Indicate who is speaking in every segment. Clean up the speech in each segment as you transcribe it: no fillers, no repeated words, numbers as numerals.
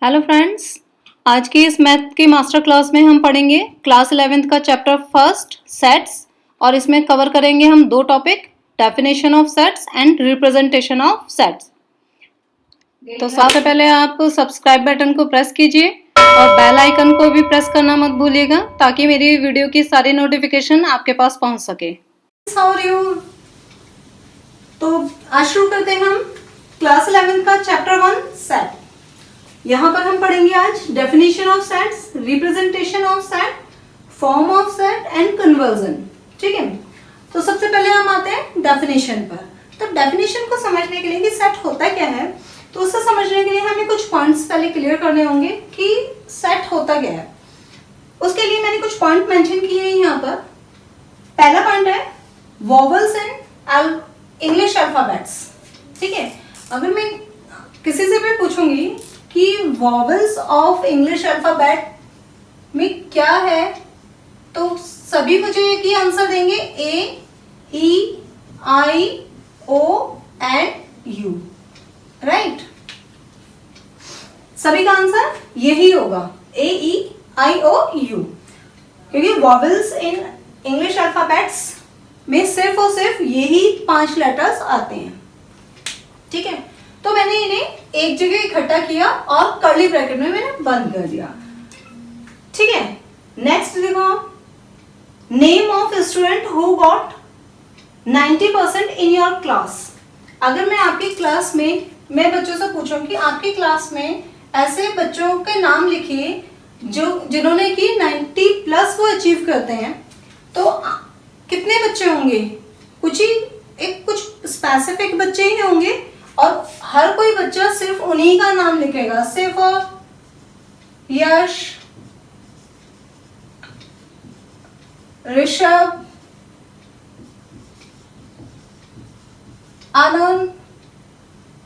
Speaker 1: Hello friends, आज की इस मैथ की मास्टर क्लास में हम पढ़ेंगे क्लास 11th का चैप्टर फर्स्ट सेट्स। और इसमें कवर करेंगे हम दो topic, definition of sets and representation of sets. तो सबसे पहले आप सब्सक्राइब बटन को प्रेस कीजिए और बेल आइकन को भी प्रेस करना मत भूलिएगा ताकि मेरी वीडियो की सारी नोटिफिकेशन आपके पास पहुंच सके। तो आज शुरू करते हैं हम क्लास 11th का चैप्टर 1 सेट। यहाँ पर हम पढ़ेंगे आज definition of sets, representation of set, form of set and conversion. ठीक है, तो सबसे पहले हम आते हैं डेफिनेशन पर। तो डेफिनेशन को समझने के लिए कि सेट होता क्या है, तो उससे समझने के लिए हमें कुछ पॉइंट्स पहले क्लियर करने होंगे कि सेट होता क्या है। उसके लिए मैंने कुछ पॉइंट मेंशन किए हैं यहाँ पर। पहला पॉइंट है वॉवल्स इन इंग्लिश अल्फाबेट्स। ठीक है, अगर मैं किसी से भी पूछूंगी कि वॉवल्स ऑफ इंग्लिश अल्फाबेट में क्या है, तो सभी मुझे एक ही आंसर देंगे, ए, ई, आई, ओ एंड यू। राइट, सभी का आंसर यही होगा, ए, ई, आई, ओ, यू, क्योंकि वॉवल्स इन इंग्लिश अल्फाबेट्स में सिर्फ और सिर्फ यही 5 लेटर्स आते हैं। ठीक है, तो मैंने इन्हें एक जगह इकट्ठा किया और कर्ली ब्रैकेट में मैंने बंद कर दिया। ठीक है, नेक्स्ट देखो, name of student who got 90% in your class. अगर मैं आपकी क्लास में, मैं बच्चों से पूछूं कि आपकी क्लास में ऐसे बच्चों के नाम लिखिए जो जिन्होंने कि 90+ वो अचीव करते हैं, तो कितने बच्चे होंगे? कुछ स्पेसिफिक बच्चे ही होंगे और हर कोई बच्चा सिर्फ उन्हीं का नाम लिखेगा। सिर्फ यश, ऋषभ, आनंद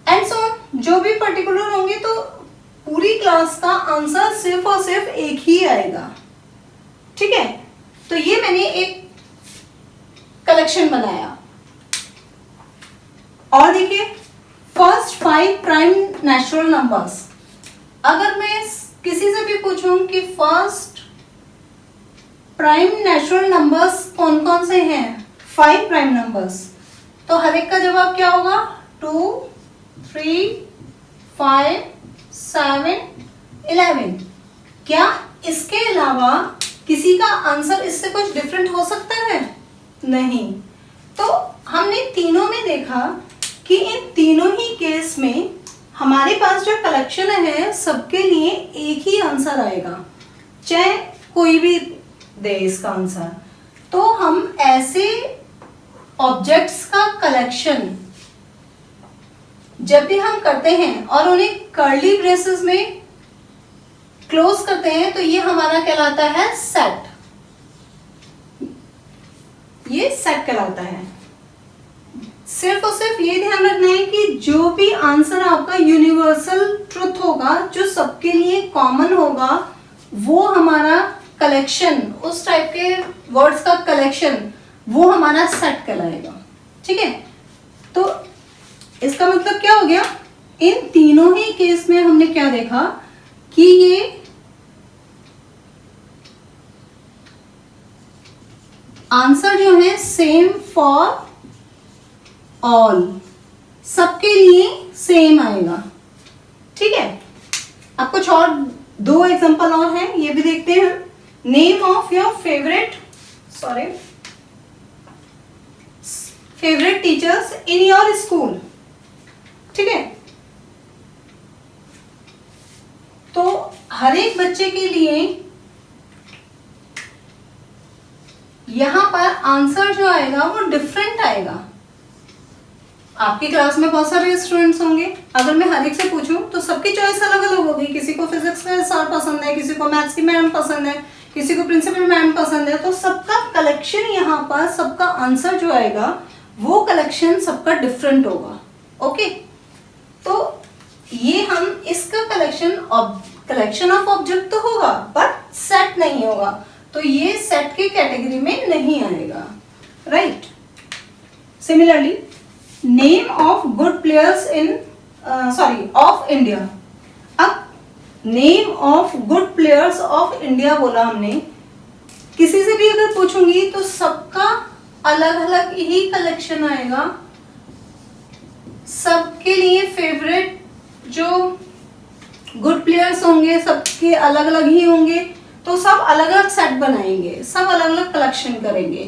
Speaker 1: एंड सो ऑन, जो भी पर्टिकुलर होंगे, तो पूरी क्लास का आंसर सिर्फ और सिर्फ एक ही आएगा। ठीक है, तो ये मैंने एक कलेक्शन बनाया। और देखिए, फर्स्ट 5 प्राइम नेचुरल नंबर्स। अगर मैं किसी से भी पूछूं कि फर्स्ट प्राइम नेचुरल नंबर्स कौन कौन से हैं, 5 प्राइम नंबर्स, तो हर एक का जवाब क्या होगा? 2, 3, 5, 7, 11। क्या इसके अलावा किसी का आंसर इससे कुछ डिफरेंट हो सकता है? नहीं। तो हमने तीनों में देखा कि इन तीनों ही केस में हमारे पास जो कलेक्शन है सबके लिए एक ही आंसर आएगा, चाहे कोई भी दे इसका आंसर। तो हम ऐसे ऑब्जेक्ट्स का कलेक्शन जब भी हम करते हैं और उन्हें कर्ली ब्रेसेस में क्लोज करते हैं, तो ये हमारा कहलाता है सेट। ये सेट कहलाता है। सिर्फ और सिर्फ ये ध्यान रखना है कि जो भी आंसर आपका यूनिवर्सल ट्रुथ होगा, जो सबके लिए कॉमन होगा, वो हमारा कलेक्शन, उस टाइप के वर्ड्स का कलेक्शन, वो हमारा सेट कहलाएगा। ठीक है, तो इसका मतलब क्या हो गया? इन तीनों ही केस में हमने क्या देखा कि ये आंसर जो है सेम फॉर ऑल, सबके लिए सेम आएगा। ठीक है, अब कुछ और 2 एग्जांपल और हैं, ये भी देखते हैं। Name of your favourite teachers in your school. ठीक है, तो हर एक बच्चे के लिए यहां पर आंसर जो आएगा वो डिफरेंट आएगा। आपकी क्लास में बहुत सारे स्टूडेंट्स होंगे, अगर मैं हर एक से पूछूं तो सबकी चॉइस अलग अलग होगी। किसी को फिजिक्स का सर पसंद है, किसी को मैथ्स की मैम पसंद है, किसी को प्रिंसिपल मैम पसंद है, तो सबका कलेक्शन यहाँ पर, सबका आंसर जो आएगा वो कलेक्शन सबका डिफरेंट होगा। ओके, तो ये हम इसका कलेक्शन ऑफ ऑब्जेक्ट तो होगा बट सेट नहीं होगा, तो ये सेट की कैटेगरी में नहीं आएगा। Right, similarly name of good players in of India. अब name of good players of India बोला हमने। किसी से भी अगर पूछूंगी तो सबका अलग अलग ही कलेक्शन आएगा, सबके लिए फेवरेट जो गुड प्लेयर्स होंगे सबके अलग अलग ही होंगे, तो सब अलग अलग सेट बनाएंगे, सब अलग अलग कलेक्शन करेंगे।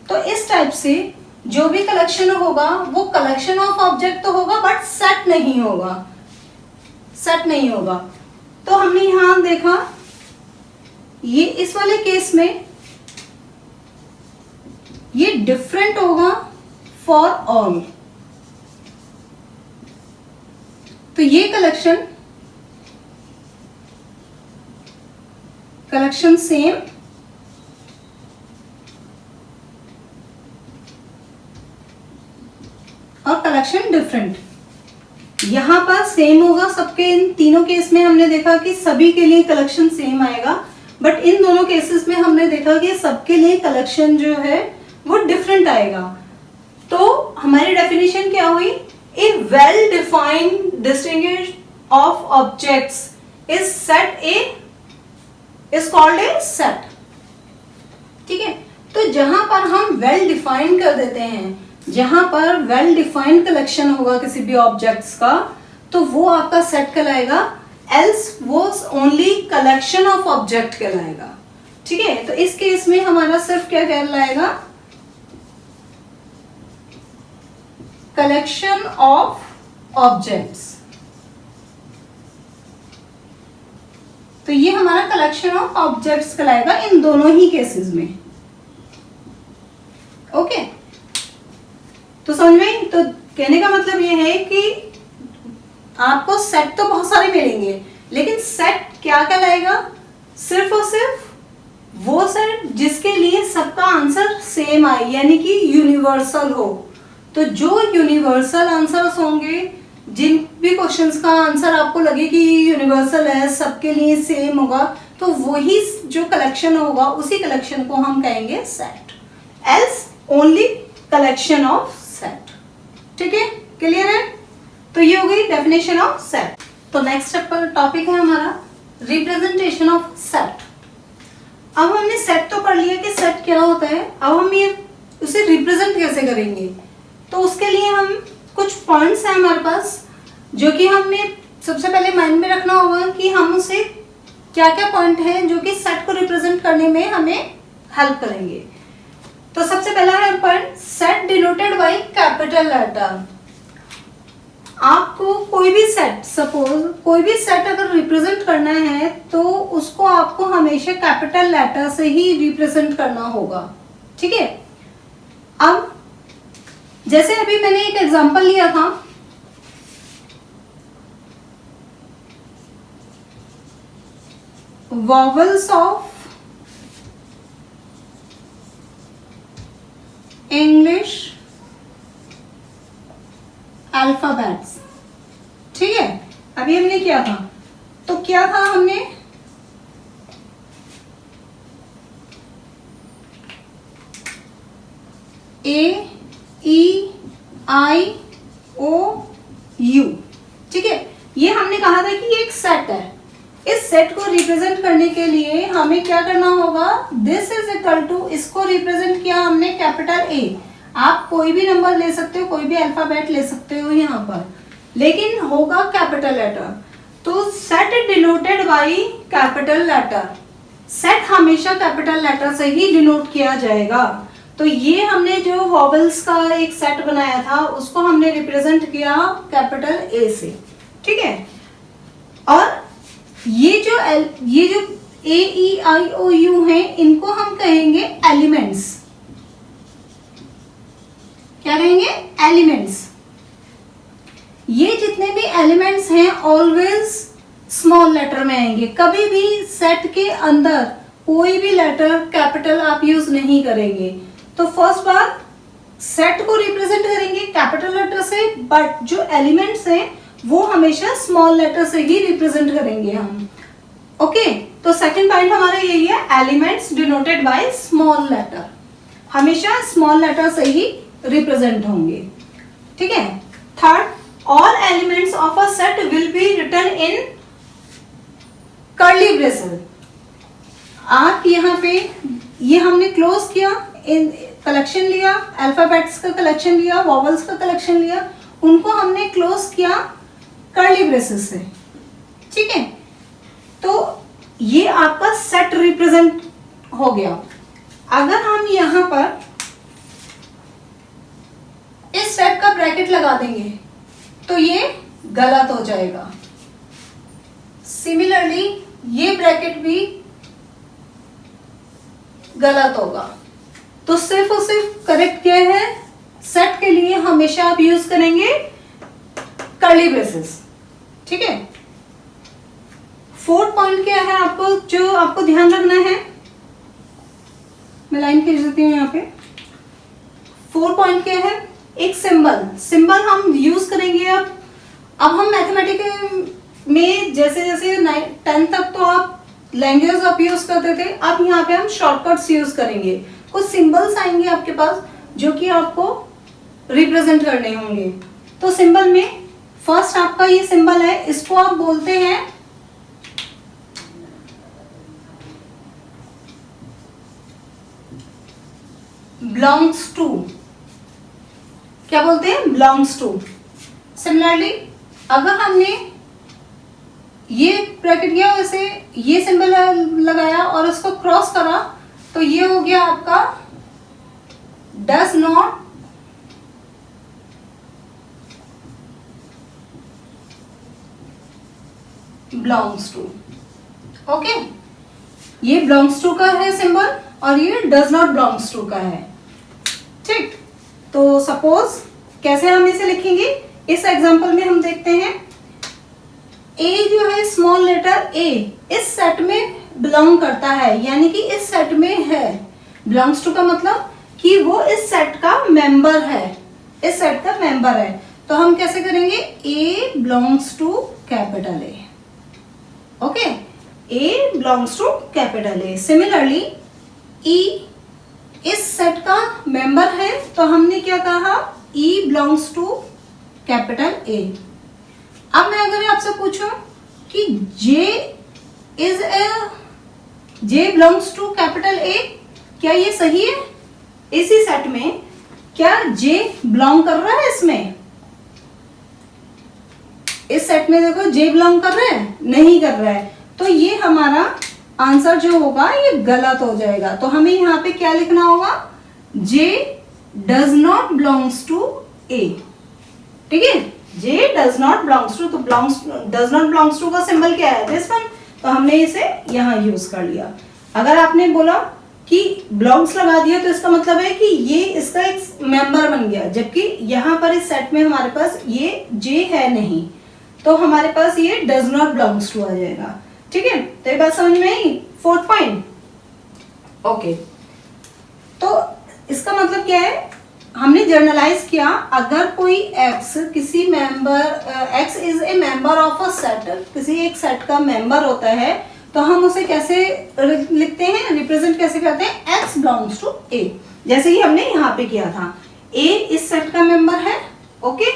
Speaker 1: तो इस टाइप से जो भी कलेक्शन होगा वो कलेक्शन ऑफ ऑब्जेक्ट तो होगा बट सेट नहीं होगा, सेट नहीं होगा। तो हमने यहां देखा ये इस वाले केस में ये डिफरेंट होगा फॉर ऑल। तो ये कलेक्शन सेम और कलेक्शन डिफरेंट। यहां पर सेम होगा सबके, इन तीनों केस में हमने देखा कि सभी के लिए कलेक्शन सेम आएगा, बट इन दोनों केसेस में हमने देखा कि सबके लिए कलेक्शन जो है वो डिफरेंट आएगा। तो हमारी डेफिनेशन क्या हुई? A well defined distinguish of objects is set a is called a set. ठीक है, तो जहां पर हम वेल डिफाइन कर देते हैं, जहां पर वेल डिफाइंड कलेक्शन होगा किसी भी ऑब्जेक्ट्स का, तो वो आपका सेट कहलाएगा, एल्स वो ओनली कलेक्शन ऑफ ऑब्जेक्ट कहलाएगा। ठीक है, तो इस केस में हमारा सिर्फ क्या कहलाएगा? Collection of objects. तो ये हमारा कलेक्शन ऑफ ऑब्जेक्ट्स कहलाएगा इन दोनों ही केसेस में। ओके, तो समझ में? तो कहने का मतलब ये है कि आपको सेट तो बहुत सारे मिलेंगे, लेकिन सेट क्या कहलाएगा? सिर्फ और सिर्फ वो सेट जिसके लिए सबका आंसर सेम आए, यानी कि यूनिवर्सल हो। तो जो यूनिवर्सल आंसर्स होंगे, जिन भी क्वेश्चंस का आंसर आपको लगे कि यूनिवर्सल है, सबके लिए सेम होगा, तो वही जो कलेक्शन होगा उसी कलेक्शन को हम कहेंगे set, else only collection of set. ठीक है, क्लियर है? तो ये हो गई डेफिनेशन ऑफ सेट। तो नेक्स्ट टॉपिक है हमारा रिप्रेजेंटेशन ऑफ सेट। अब हमने सेट तो पढ़ लिया कि सेट क्या होता है, अब हम ये उसे रिप्रेजेंट कैसे करेंगे। तो उसके लिए हम कुछ पॉइंट्स हैं हमारे पास जो कि हमें सबसे पहले माइंड में रखना होगा कि हम उसे क्या क्या पॉइंट हैं जो कि सेट को रिप्रेजेंट करने में हमें हेल्प करेंगे। तो सबसे पहला है point, set denoted by capital letter. आपको कोई भी सेट, सपोज कोई भी सेट अगर रिप्रेजेंट करना है तो उसको आपको हमेशा कैपिटल लेटर से ही रिप्रेजेंट करना होगा। ठीक है, अब जैसे अभी मैंने एक एग्जांपल लिया था, वॉवल्स ऑफ इंग्लिश अल्फाबेट्स। ठीक है, अभी हमने किया था, तो क्या था हमने ए ई आई ओ यू। ठीक है, ये हमने कहा था कि ये एक सेट है। इस सेट को रिप्रेजेंट करने के लिए हमें क्या करना होगा? दिस इज इक्वल टू, इसको रिप्रेजेंट किया हमने कैपिटल ए। आप कोई भी नंबर ले सकते हो, कोई भी अल्फाबेट ले सकते हो यहाँ पर, लेकिन होगा कैपिटल लेटर। तो set denoted by capital letter, set हमेशा कैपिटल लेटर से ही डिनोट किया जाएगा। तो ये हमने जो वॉवल्स का एक सेट बनाया था उसको हमने रिप्रेजेंट किया कैपिटल ए से। ठीक है, और ये जो ए ई आई ओ यू है, इनको हम कहेंगे एलिमेंट्स। क्या कहेंगे? एलिमेंट्स। ये जितने भी एलिमेंट्स हैं ऑलवेज स्मॉल लेटर में आएंगे। कभी भी सेट के अंदर कोई भी लेटर कैपिटल आप यूज नहीं करेंगे। तो फर्स्ट बात, सेट को रिप्रेजेंट करेंगे कैपिटल लेटर से, बट जो एलिमेंट्स हैं वो हमेशा स्मॉल लेटर से ही रिप्रेजेंट करेंगे हम। ओके, तो सेकंड पॉइंट हमारा यही है, elements denoted by small letter, हमेशा स्मॉल लेटर से ही रिप्रेजेंट होंगे। ठीक है, third, all elements of a set will be written in आप यहाँ पे ये हमने क्लोज किया, इन कलेक्शन लिया, अल्फाबेट्स का कलेक्शन लिया, वॉवल्स का कलेक्शन लिया, उनको हमने क्लोज किया कर्ली ब्रेसेस से, ठीक है। तो ये आपका सेट रिप्रेजेंट हो गया। अगर हम यहाँ पर इस टाइप का ब्रैकेट लगा देंगे तो ये गलत हो जाएगा। सिमिलरली ये ब्रैकेट भी गलत होगा। तो सिर्फ और सिर्फ करेक्ट क्या है, सेट के लिए हमेशा आप यूज करेंगे कर्ली ब्रेसेस, ठीक है। फोर्थ पॉइंट क्या है आपको, जो आपको ध्यान रखना है, मैं लाइन खींच देती हूँ यहाँ पे। फोर्थ पॉइंट क्या है, एक सिंबल हम यूज करेंगे। अब हम मैथमेटिक्स में जैसे जैसे 10 तक तो आप लैंग्वेज आप यूज करते थे, अब यहाँ पे हम शॉर्टकट्स यूज करेंगे। कुछ सिंबल्स आएंगे आपके पास जो कि आपको रिप्रेजेंट करने होंगे। तो सिंबल में फर्स्ट आपका ये सिंबल है, इसको आप बोलते हैं बिलोंग्स टू। क्या बोलते हैं, बिलोंग्स टू। सिमिलरली अगर हमने ये ब्रैकेट किया, वैसे ये सिंबल लगाया और उसको क्रॉस करा, तो ये हो गया आपका does not belongs to. Okay, ये बिलोंग्स टू का है सिंबल और ये डज नॉट बिलोंग्स टू का है, ठीक। तो सपोज कैसे हम इसे लिखेंगे, इस एग्जांपल में हम देखते हैं ए जो है स्मॉल लेटर ए इस सेट में बिलोंग करता है, यानी कि इस सेट में है। बिलोंग्स टू का मतलब कि वो इस सेट का मेंबर है, इस सेट का मेंबर है। तो हम कैसे करेंगे, A belongs to capital A. Okay, A belongs to capital A. Similarly E इस सेट का मेंबर है, तो हमने क्या कहा, E belongs to capital A. अब मैं अगर आपसे पूछूं कि J belongs to capital A, क्या ये सही है? इसी सेट में क्या जे बिलोंग कर रहा है? इसमें इस सेट में देखो जे बिलोंग कर रहा है, नहीं कर रहा है। तो ये हमारा आंसर जो होगा ये गलत हो जाएगा। तो हमें यहाँ पे क्या लिखना होगा, जे डज नॉट बिलोंग्स टू ए, ठीक है। जे डज नॉट बिलोंग्स टू, तो डज नॉट बिलोंग्स टू का सिंबल क्या है, दिस वन। तो हमने इसे यहाँ यूज कर लिया। अगर आपने बोला कि बिलोंग्स लगा दिया, तो इसका मतलब है कि ये इसका एक मेंबर बन गया, जबकि यहाँ पर इस सेट में हमारे पास ये जे है नहीं, तो हमारे पास ये डज नॉट बिलोंग्स टू आ जाएगा, ठीक है। तो ये बात समझ में आई, फोर्थ पॉइंट। ओके, तो इसका मतलब क्या है, हमने जर्नलाइज किया, अगर कोई एक्स किसी member, x is a member of a set, किसी एक सेट का मेंबर होता है, तो हम उसे कैसे लिखते हैं, रिप्रेजेंट कैसे करते हैं, एक्स बिलोंग्स टू ए। जैसे ही हमने यहाँ पे किया था, ए इस सेट का मेंबर है, ओके,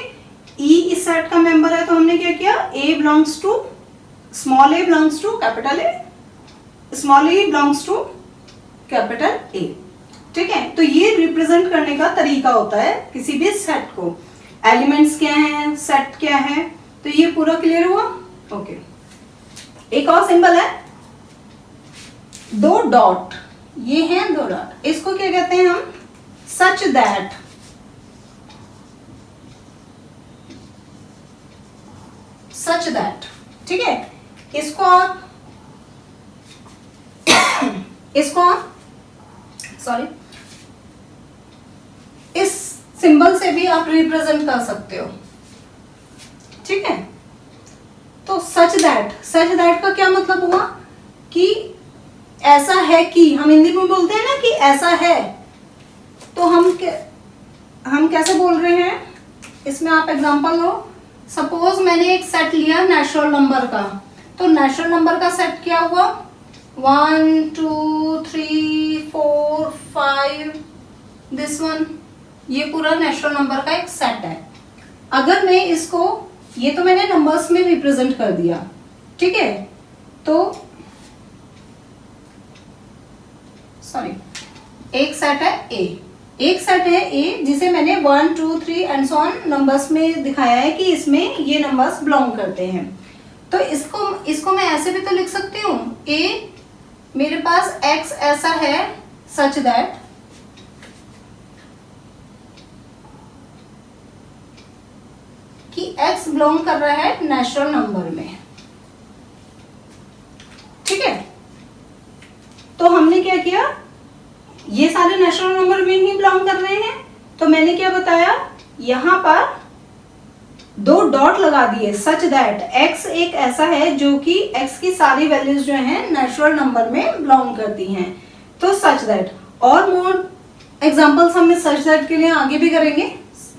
Speaker 1: ई इस सेट का मेंबर है, तो हमने क्या किया, A belongs to, small A belongs to capital A, small A belongs to capital A, ठीक है। तो ये रिप्रेजेंट करने का तरीका होता है किसी भी सेट को। एलिमेंट्स क्या हैं, सेट क्या है, तो ये पूरा क्लियर हुआ। ओके, एक और सिंबल है दो डॉट, ये हैं दो डॉट, इसको क्या कहते हैं हम, सच दैट। सच दैट, ठीक है। इसको आप सॉरी, इस सिंबल से भी आप रिप्रेजेंट कर सकते हो, ठीक है। तो सच दैट का क्या मतलब हुआ कि ऐसा है कि, हम हिंदी में बोलते हैं ना कि ऐसा है, तो हम कैसे बोल रहे हैं, इसमें आप एग्जांपल लो। सपोज मैंने एक सेट लिया नेचुरल नंबर का, तो नेचुरल नंबर का सेट क्या हुआ, 1 2 3 4 5, दिस वन, ये पूरा नेचुरल नंबर का एक सेट है। अगर मैं इसको, ये तो मैंने नंबर्स में रिप्रेजेंट कर दिया, ठीक है। तो एक सेट है ए, एक सेट है ए जिसे मैंने 1 2 3 एंड सो ऑन नंबर्स में दिखाया है कि इसमें ये नंबर्स बिलोंग करते हैं। तो इसको मैं ऐसे भी तो लिख सकती हूँ, ए मेरे पास x ऐसा है सच दैट कि x बिलोंग कर रहा है नेचुरल नंबर में, ठीक है। तो हमने क्या किया, ये सारे नेचुरल नंबर में ही बिलोंग कर रहे हैं, तो मैंने क्या बताया, यहां पर 2 डॉट लगा दिए सच दैट x एक ऐसा है जो कि x की सारी वैल्यूज जो हैं नेचुरल नंबर में बिलोंग करती हैं, तो सच दैट। और मोर एग्जांपल्स हम सच दैट के लिए आगे भी करेंगे,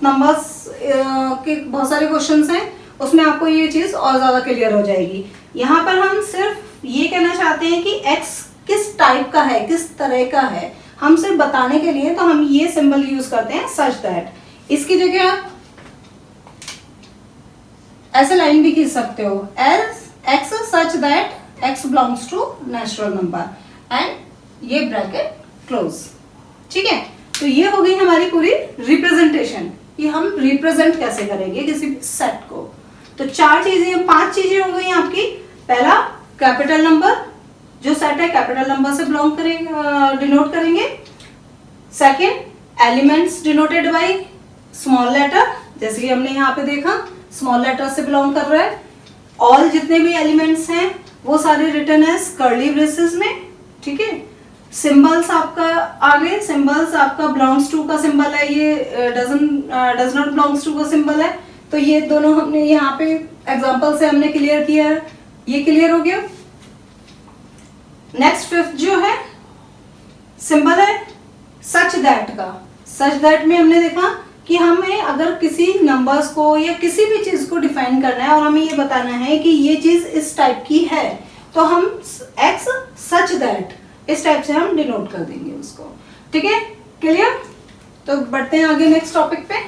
Speaker 1: नंबर्स के बहुत सारे क्वेश्चंस हैं, उसमें आपको ये चीज और ज्यादा क्लियर हो जाएगी। यहाँ पर हम सिर्फ ये कहना चाहते हैं कि x किस टाइप का है, किस तरह का है, हम सिर्फ बताने के लिए तो हम ये सिंबल यूज करते हैं सच दैट। इसकी जगह आप ऐसे लाइन भी खींच सकते हो, as x such that x belongs to natural number and ये ब्रैकेट क्लोज, ठीक है। तो ये हो गई हमारी पूरी रिप्रेजेंटेशन कि हम रिप्रेजेंट कैसे करेंगे किसी सेट को। तो 5 चीजें हो गई आपकी। पहला, कैपिटल नंबर, जो सेट है कैपिटल नंबर से बिलोंग करेंगे, डिनोट करेंगे। Second, elements denoted by small letter, जैसे कि हमने यहाँ पे देखा स्मॉल लेटर से बिलोंग कर रहा है। ऑल जितने भी एलिमेंट्स हैं वो सारे रिटर्न है कर्ली ब्रेसेस में, ठीक है। सिंबल्स आपका आगे, सिंबल्स आपका बिलोंग्स टू का सिंबल है, ये डज नॉट बिलोंग्स टू का सिंबल है। तो ये दोनों हमने यहाँ पे एग्जांपल से हमने क्लियर किया है, ये क्लियर हो गया। नेक्स्ट फिफ्थ जो है सिंबल है सच दैट का। सच दैट में हमने देखा कि हमें अगर किसी नंबर्स को या किसी भी चीज को डिफाइन करना है और हमें ये बताना है कि ये चीज इस टाइप की है, तो हम x सच दैट इस टाइप से हम डिनोट कर देंगे उसको, ठीक है। क्लियर? तो बढ़ते हैं आगे नेक्स्ट टॉपिक पे।